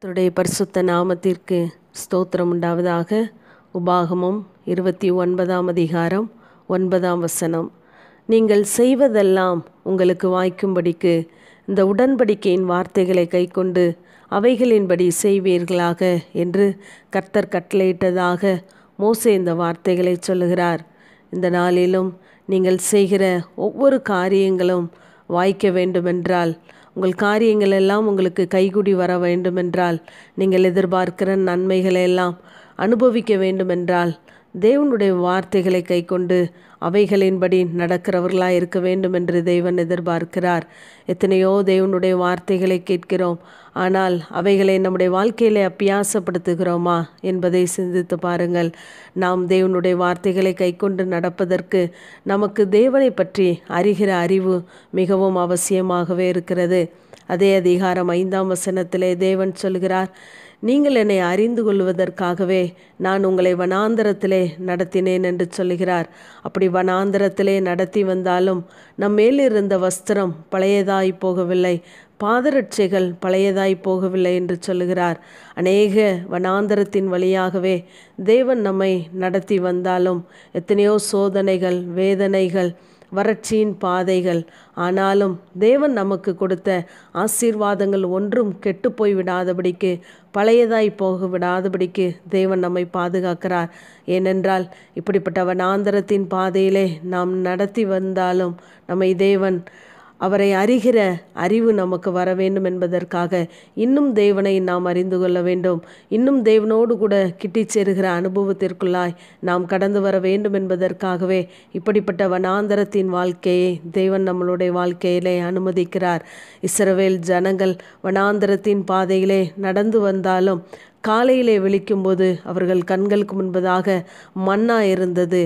கர்த்தருடைய பரிசுத்த நாமத்திற்கு ஸ்தோத்திரம் உண்டாவதாக. உபாகமம் 29ஆம் அதிகாரம் 9ஆம் வசனம். நீங்கள் செய்வதெல்லாம் உங்களுக்கு வாய்க்கும்படிக்கு இந்த உடன்படிக்கையின் வார்த்தைகளை கைக்கொண்டு அவைகளின்படி செய்வீர்களாக என்று கர்த்தர் கட்டளையிட்டதாக மோசே இந்த வார்த்தைகளை சொல்லுகிறார். இந்த நாளிலும் நீங்கள் செய்கிற ஒவ்வொரு காரியங்களும் வாய்க்க வேண்டுமென்றால், உங்கள் காரியங்கள் எல்லாம் உங்களுக்கு கைகூடி வர வேண்டுமென்றால், நீங்கள் எதிர்பார்க்கிற நன்மைகளை எல்லாம் அனுபவிக்க வேண்டுமென்றால், தேவனுடைய வார்த்தைகளை கைக்கொண்டு அவைகளின்படி நடக்கிறவர்களாக இருக்க வேண்டும் என்று தேவன் எதிர்பார்க்கிறார். எத்தனையோ தேவனுடைய வார்த்தைகளை கேட்கிறோம், ஆனால் அவைகளை நம்முடைய வாழ்க்கையிலே அபியாசப்படுத்துகிறோமா என்பதை சிந்தித்து பாருங்கள். நாம் தேவனுடைய வார்த்தைகளை கைக்கொண்டு நடப்பதற்கு நமக்கு தேவனை பற்றி அறிகிற அறிவு மிகவும் அவசியமாகவே இருக்கிறது. அதே அதிகாரம் 5ஆம் வசனத்திலே தேவன் சொல்கிறார், நீங்கள் என்னை அறிந்து கொள்வதற்காகவே நான் உங்களை வனாந்தரத்திலே நடத்தினேன் என்று சொல்கிறார். அப்படி வனாந்தரத்திலே நடத்தி வந்தாலும் நம் மேலிருந்த வஸ்திரம் பழையதாய் போகவில்லை, பாதரட்சைகள் பழையதாய் போகவில்லை என்று சொல்லுகிறார். அநேக வனாந்தரத்தின் வழியாகவே தேவன் நம்மை நடத்தி வந்தாலும் எத்தனையோ சோதனைகள், வேதனைகள், வறட்சியின் பாதைகள், ஆனாலும் தேவன் நமக்கு கொடுத்த ஆசீர்வாதங்கள் ஒன்றும் கெட்டு போய் விடாதபடிக்கு, பழையதாய் போக விடாதபடிக்கு தேவன் நம்மை பாதுகாக்கிறார். ஏனென்றால் இப்படிப்பட்ட வனாந்தரத்தின் பாதையிலே நாம் நடத்தி வந்தாலும் நம்மை தேவன் அவரை அறிகிற அறிவு நமக்கு வர வேண்டும் என்பதற்காக இன்னும் தேவனை நாம் அறிந்து கொள்ள வேண்டும். இன்னும் தேவனோடு கூட கிட்டி சேருகிற அனுபவத்திற்குள்ளாய் நாம் கடந்து வர வேண்டும் என்பதற்காகவே இப்படிப்பட்ட வனாந்தரத்தின் வாழ்க்கையை தேவன் நம்மளுடைய வாழ்க்கையிலே அனுமதிக்கிறார். இஸ்ரவேல் ஜனங்கள் வனாந்தரத்தின் பாதையிலே நடந்து வந்தாலும் காலையிலே விழிக்கும்போது அவர்கள் கண்களுக்கு முன்பதாக மன்னா இருந்தது.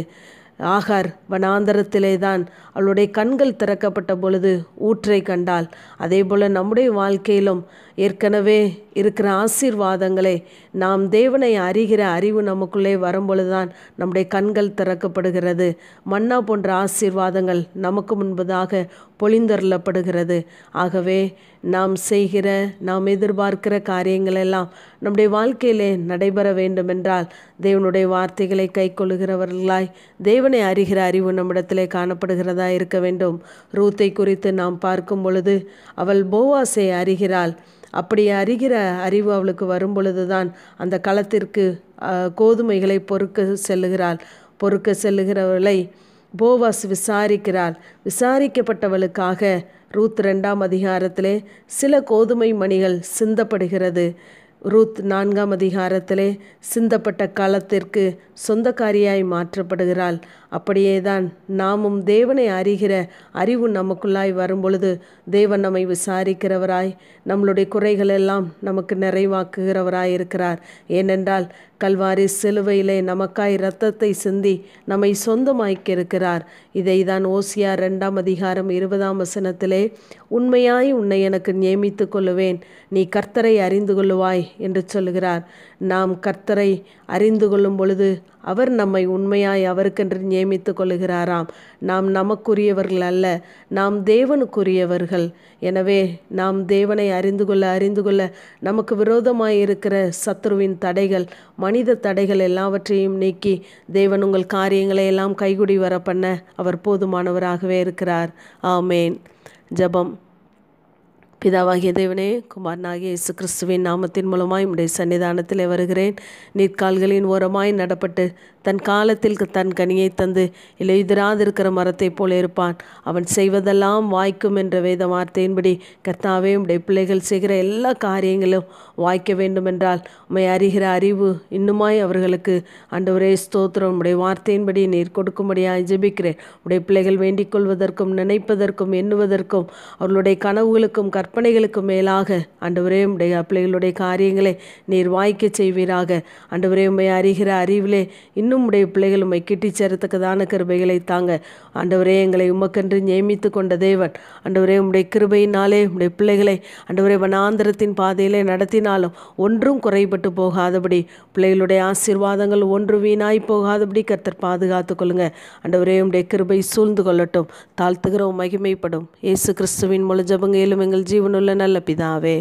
ஆகார் வனாந்தரத்திலே தான் அவளுடைய கண்கள் திறக்கப்பட்ட பொழுது ஊற்றை கண்டாள். அதே போல் நம்முடைய வாழ்க்கையிலும் ஏற்கனவே இருக்கிற ஆசீர்வாதங்களை, நாம் தேவனை அறிகிற அறிவு நமக்குள்ளே வரும்பொழுதுதான் நம்முடைய கண்கள் திறக்கப்படுகிறது. மன்னா போன்ற ஆசீர்வாதங்கள் நமக்கு முன்பதாக பொழிந்தருளப்படுகிறது. ஆகவே நாம் செய்கிற, நாம் எதிர்பார்க்கிற காரியங்கள் எல்லாம் நம்முடைய வாழ்க்கையிலே நடைபெற வேண்டுமென்றால் தேவனுடைய வார்த்தைகளை கைக்கொள்ளுகிறவர்களாய் தேவனை அறிகிற அறிவு நம்மிடத்திலே காணப்படுகிறதா இருக்க வேண்டும். ரூத்தை குறித்து நாம் பார்க்கும் பொழுது அவள் போவாசை அறிகிறாள். அப்படி அறிகிற அறிவு அவளுக்கு வரும் பொழுதுதான் அந்த களத்திற்கு கோதுமைகளை பொறுக்க செல்லுகிறவளை போவாஸ் விசாரிக்கிறாள். விசாரிக்கப்பட்டவளுக்காக ரூத் 2ஆம் அதிகாரத்திலே சில கோதுமை மணிகள் சிந்தப்படுகிறது. ரூத் 4ஆம் அதிகாரத்திலே சிந்தப்பட்ட களத்திற்கு சொந்தக்காரியாய் மாற்றப்படுகிறாள். அப்படியேதான் நாமும் தேவனை அறிகிற அறிவு நமக்குள்ளாய் வரும்பொழுது தேவன் நம்மை விசாரிக்கிறவராய், நம்மளுடைய குறைகளெல்லாம் நமக்கு நிறைவாக்குகிறவராய் இருக்கிறார். ஏனென்றால் கல்வாரி சிலுவையிலே நமக்காய் இரத்தத்தை சிந்தி நம்மை சொந்தமாக்கியிருக்கிறார். இதை தான் ஓசியா 2ஆம் அதிகாரம் 20ஆம் வசனத்திலே, உண்மையாய் உன்னை எனக்கு நியமித்து கொள்ளுவேன், நீ கர்த்தரை அறிந்து கொள்ளுவாய் என்று சொல்கிறார். நாம் கர்த்தரை அறிந்து கொள்ளும் பொழுது அவர் நம்மை உண்மையாய் அவருக்கென்று நியமித்து கொள்ளுகிறாராம். நாம் நமக்குரியவர்கள் அல்ல, நாம் தேவனுக்குரியவர்கள். எனவே நாம் தேவனை அறிந்து கொள்ள நமக்கு விரோதமாய் இருக்கிற சத்ருவின் தடைகள், மனித தடைகள் எல்லாவற்றையும் நீக்கி தேவன் உங்கள் காரியங்களை எல்லாம் கைகுடி வர பண்ண அவர் போதுமானவராகவே இருக்கிறார். ஆமேன். ஜெபம். பிதாவாகிய தேவனே, குமாரனாகிய இயேசு கிறிஸ்துவின் நாமத்தின் மூலமாய் உம்முடைய சன்னிதானத்தில் வருகிறேன். நீர்க்கால்களின் ஓரமாய் நடப்பட்டு தன் காலத்தில் தன் கனியை தந்து இலையுதிராதிருக்கிற மரத்தை போல இருப்பான், அவன் செய்வதெல்லாம் வாய்க்கும் என்ற வேத வார்த்தையின்படி கர்த்தாவே உம்முடைய பிள்ளைகள் செய்கிற எல்லா காரியங்களும் வாய்க்க வேண்டுமென்றால் உம்மை அறிகிற அறிவு இன்னுமாய் அவர்களுக்கு ஆண்டவரே ஸ்தோத்திரம், உம்முடைய வார்த்தையின்படி நீர் கொடுக்கும்படியாய் ஜெபிக்கிறேன். உம்முடைய பிள்ளைகள் வேண்டிக் கொள்வதற்கும் நினைப்பதற்கும் எண்ணுவதற்கும் அவர்களுடைய கனவுகளுக்கும் கற்பனைகளுக்கும் மேலாக ஆண்டவரே உம்முடைய பிள்ளைகளுடைய காரியங்களை நீர் வாய்க்க செய்வீராக. ஆண்டவரே உம்மை அறிகிற அறிவிலே இன்னும் உம்முடைய பிள்ளைகள் உம்மை கிட்டி சேரத்தக்கதான கிருபைகளை தாங்க. ஆண்டவரே எங்களை உமக்கென்று நியமித்து கொண்ட தேவன், ஆண்டவரே உம்முடைய கிருபையினாலே உம்முடைய பிள்ளைகளை ஆண்டவரே வனாந்தரத்தின் பாதையிலே நடத்தினாலும் ஒன்றும் குறைபட்டு போகாதபடி, பிள்ளைகளுடைய ஆசீர்வாதங்கள் ஒன்று வீணாய் போகாதபடி கர்த்தர் பாதுகாத்து கொள்ளுங்க. ஆண்டவரே உம்முடைய கிருபை சூழ்ந்து கொள்ளட்டும். தாழ்த்துகிறோம், மகிமைப்படும். இயேசு கிறிஸ்துவின் மூலம் ஜெபங்கேலும் எங்கள் ஜீவனுள்ள நல்ல பிதாவே.